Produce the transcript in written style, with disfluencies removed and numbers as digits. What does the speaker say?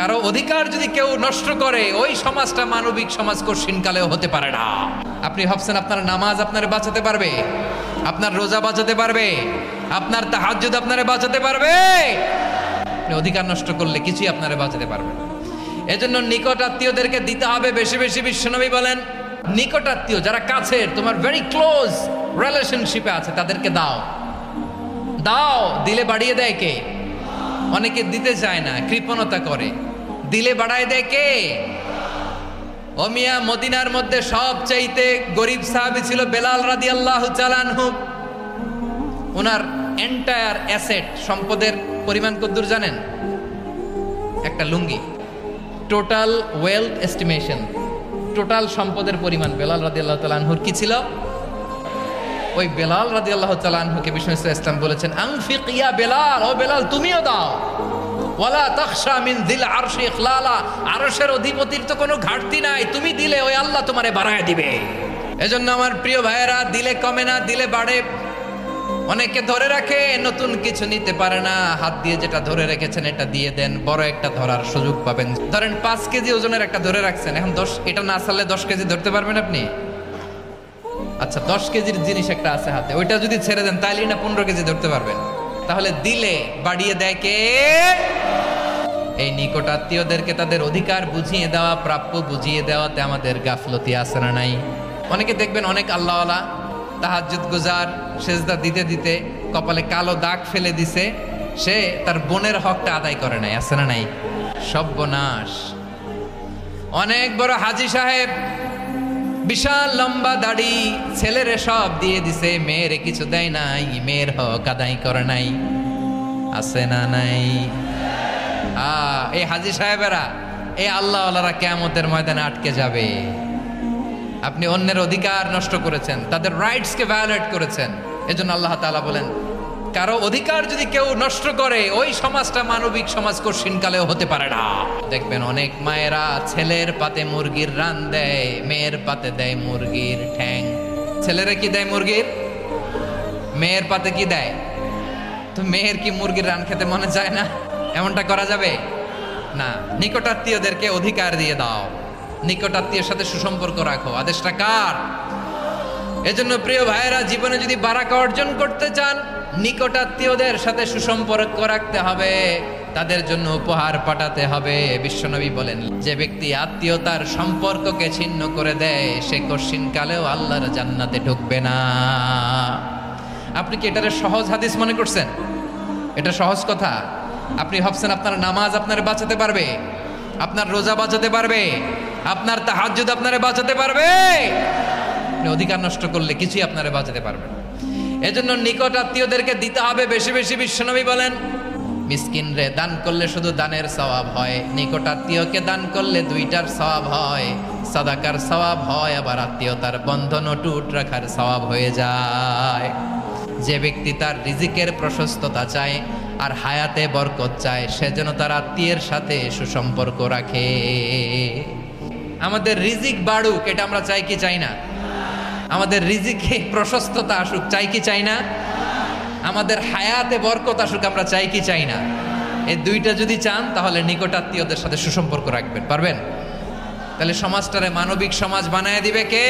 কারো অধিকার যদি কেউ নষ্ট করে ওই সমাজটা মানবিক সমাজ কঠিনকালেও হতে পারে না। আপনি ভাবছেন আপনার নামাজ আপনারে বাঁচাতে পারবে, আপনার রোজা বাঁচাতে পারবে, আপনার তাহাজ্জুদ আপনারে বাঁচাতে পারবে? আপনি অধিকার নষ্ট করলে কিছুই আপনারে বাঁচাতে পারবে না। এজন্য নিকট আত্মীয়দেরকে দিতে হবে বেশি বেশি। বিশ্বনবী বলেন নিকট আত্মীয় যারা কাছের, তোমার ভেরি ক্লোজ রিলেশনশিপে আছে, তাদেরকে দাও। দাও, দিলে বাড়িয়ে দেয় কে? অনেকে দিতে চায় না, কৃপণতা করে। দিলে বাড়ায় দেয় কে? ও মিয়া, মদিনার মধ্যে সবচাইতে গরিব সাহাবী ছিল বেলাল রাদিয়াল্লাহু তাআলা আনহু। ওনার এন্টায়ার অ্যাসেট, সম্পদের পরিমাণ কতদূর জানেন? একটা লুঙ্গি। টোটাল ওয়েলথ এস্টিমেশন, টোটাল সম্পদের পরিমাণ বেলাল রাদিয়াল্লাহু তাআলা আনহুর কি ছিল? ওই বেলাল রাদিয়াল্লাহু তাআলা আনহুকে বিষ্ণু ইসলাম বলেছেন আনফিক ইয়া বেলাল, ও বেলাল তুমিও দাও। ওয়ালা তাখশা মিন যিল আরশি ইখলালা, আরশের অধিপতির তো কোনো ঘাটতি নাই, তুমি দিলে ওই আল্লাহ তোমারে বাড়ায় দিবে। এজন্য আমার প্রিয় ভাইয়েরা, দিলে কমে না, দিলে বাড়ে। অনেকে ধরে রাখে, নতুন কিছু নিতে পারে না, হাত দিয়ে যেটা ধরে রেখেছেন এটা দিয়ে দেন, বড় একটা ধরার সুযোগ পাবেন। ধরেন 5 কেজি ওজনের একটা ধরে রাখছেন, এখন 10, এটা না ছাড়লে 10 কেজি ধরতে পারবেন আপনি? আচ্ছা, 10 কেজির জিনিস একটা আছে হাতে, ওইটা যদি ছেড়ে দেন তাইলেই না 15 কেজি ধরতে পারবেন। তাহলে দিলে বাড়িয়ে দেয় কে? এই নিকট আত্মীয়দেরকে তাদের অধিকার বুঝিয়ে দেওয়া, প্রাপ্য বুঝিয়ে দেওয়াতে আমাদের গাফলতি আছে না নাই? অনেকে দেখবেন অনেক আল্লাহওয়ালা, তাহাজ্জুদ গুজার, সেজদা দিতে দিতে কপালে কালো দাগ ফেলে দিছে, সে তার বোনের হকটা আদায় করে নাই, আছে না নাই? সর্বনাশ। অনেক বড় হাজী সাহেব, বিশাল লম্বা দাড়ি, ছেলেরে সব দিয়ে দিছে, মেয়েরে কিছু দেয় নাই, মেয়ের হক আদায় করে নাই, আছে না নাই? এই হাজী সাহেবেরা, এই আল্লাহওয়ালারা কিয়ামতের ময়দানে আটকে যাবে। আপনি অন্যের অধিকার নষ্ট করেছেন, তাদের রাইটসকে ভায়োলেট করেছেন। এজন্য আল্লাহ তাআলা বলেন কারো অধিকার যদি কেউ নষ্ট করে ওই সমাজটা মানবিক সমাজ কঠিনকালেও হতে পারে না। দেখবেন অনেক মায়েরা ছেলের পাতে মুরগির রান দেয়, মেয়ের পাতে দেয় মুরগির ঠ্যাং। ছেলেরা কি দেয়? মুরগির। মেয়ের পাতে কি দেয়? তো মেয়ের কি মুরগির রান খেতে মনে চায় না? এমনটা করা যাবে না। নিকটাত্মীয়দেরকে অধিকার দিয়ে দাও, নিকটাত্মীয়ের সাথে সুসম্পর্ক রাখো। আদেশটা কার? এজন্য প্রিয় ভাইয়েরা, জীবনে যদি বারাকা অর্জন করতে চান, নিকটাত্মীয়দের সাথে সুসম্পর্ক রাখতে হবে, তাদের জন্য উপহার পাঠাতে হবে। বিশ্বনবী বলেন যে ব্যক্তি আত্মীয়তার সম্পর্ককে ছিন্ন করে দেয় সে কঠিনকালেও আল্লাহর জান্নাতে ঢুকবে না। আপনি কি এটারে সহজ হাদিস মনে করছেন? এটা সহজ কথা? আপনি ভাবছেন আপনার নামাজ আপনারে বাঁচাতে পারবে, আপনার রোজা বাঁচাতে পারবে, আপনার তাহাজ্জুদ আপনারে বাঁচাতে পারবে? আপনি অধিকার নষ্ট করলে কিছুই আপনারে বাঁচাতে পারবে না। এজন্য নিকট আত্মীয়দেরকে দিতে হবে বেশি বেশি। বিশ্বনবী বলেন মিসকিন রে দান করলে শুধু দানের সওয়াব হয়, নিকট আত্মীয়কে দান করলে 2টার সওয়াব হয়, সাদাকার সওয়াব হয়, আবার আত্মীয়তার বন্ধন অটুট রাখার সওয়াব হয়ে যায়। যে ব্যক্তি তার রিজিকের প্রশস্ততা চায় আর হায়াতে বরকত চায়, সে যেন তার আত্মীয়ের সাথে সুসম্পর্ক রাখে। আমাদের রিজিক বাড়ুক, এটা আমরা চাই কি চাই না? আমাদের রিজিকে প্রশস্ততা আসুক, চাই কি চাই না? আমাদের হায়াতে বরকত আসুক, আমরা চাই কি চাই না? এই 2টা যদি চান তাহলে নিকটাত্মীয়দের সাথে সুসম্পর্ক রাখবেন, পারবেন? তাহলে সমাজটারে মানবিক সমাজ বানায় দিবে কে?